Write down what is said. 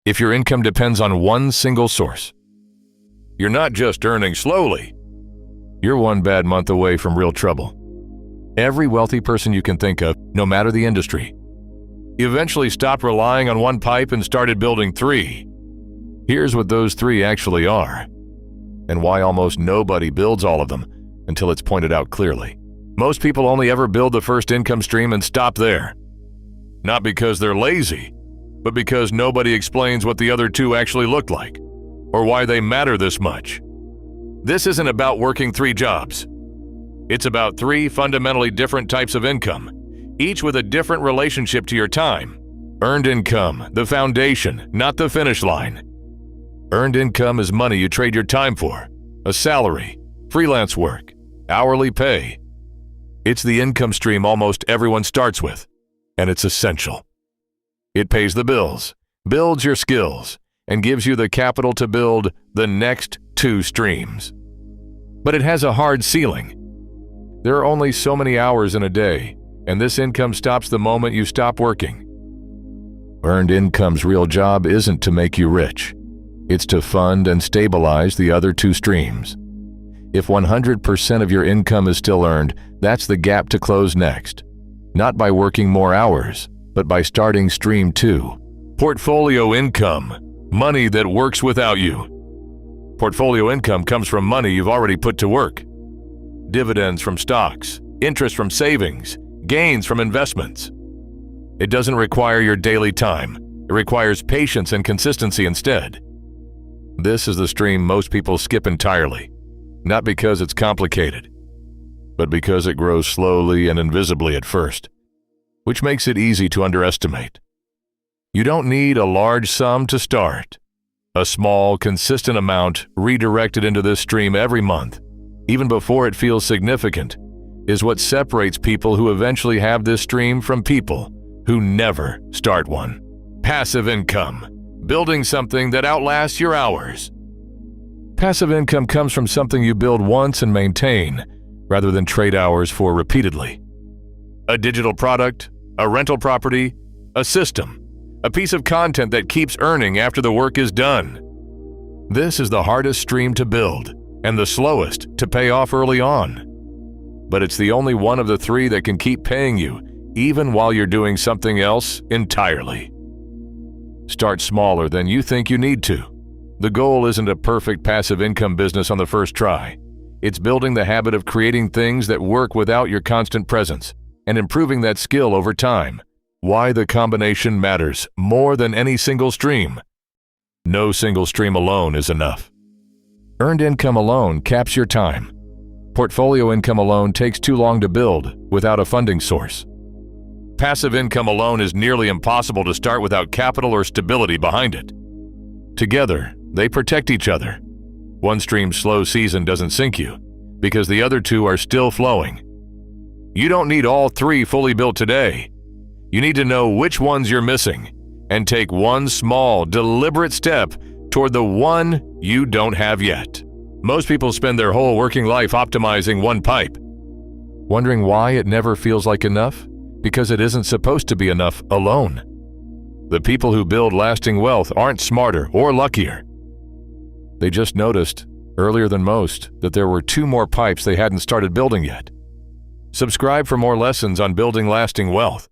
if your income depends on one single source. You're not just earning slowly. You're one bad month away from real trouble. Every wealthy person you can think of, no matter the industry, eventually stopped relying on one pipe and started building 3. Here's what those 3 actually are, and why almost nobody builds all of them until it's pointed out clearly. Most people only ever build the first income stream and stop there. Not because they're lazy, but because nobody explains what the other 2 actually look like, or why they matter this much. This isn't about working 3 jobs. It's about 3 fundamentally different types of income, each with a different relationship to your time. Earned income, the foundation, not the finish line. Earned income is money you trade your time for, a salary, freelance work, hourly pay. It's the income stream almost everyone starts with, and it's essential. It pays the bills, builds your skills, and gives you the capital to build the next 2 streams. But it has a hard ceiling. There are only so many hours in a day, and this income stops the moment you stop working. Earned income's real job isn't to make you rich. It's to fund and stabilize the other 2 streams. If 100% of your income is still earned, that's the gap to close next. Not by working more hours, but by starting stream 2. Portfolio income, money that works without you. Portfolio income comes from money you've already put to work. Dividends from stocks, interest from savings, gains from investments. It doesn't require your daily time. It requires patience and consistency instead. This is the stream most people skip entirely, not because it's complicated, but because it grows slowly and invisibly at first, which makes it easy to underestimate. You don't need a large sum to start. A small, consistent amount redirected into this stream every month, even before it feels significant, is what separates people who eventually have this stream from people who never start one. Passive income, building something that outlasts your hours. Passive income comes from something you build once and maintain, rather than trade hours for repeatedly. A digital product, a rental property, a system, a piece of content that keeps earning after the work is done. This is the hardest stream to build and the slowest to pay off early on. But it's the only one of the 3 that can keep paying you even while you're doing something else entirely. Start smaller than you think you need to. The goal isn't a perfect passive income business on the first try. It's building the habit of creating things that work without your constant presence and improving that skill over time. Why the combination matters more than any single stream. No single stream alone is enough. Earned income alone caps your time. Portfolio income alone takes too long to build without a funding source. Passive income alone is nearly impossible to start without capital or stability behind it. Together, they protect each other. One stream's slow season doesn't sink you, because the other 2 are still flowing. You don't need all 3 fully built today. You need to know which ones you're missing, and take one small, deliberate step toward the one you don't have yet. Most people spend their whole working life optimizing one pipe. Wondering why it never feels like enough? Because it isn't supposed to be enough alone. The people who build lasting wealth aren't smarter or luckier. They just noticed, earlier than most, that there were 2 more pipes they hadn't started building yet. Subscribe for more lessons on building lasting wealth.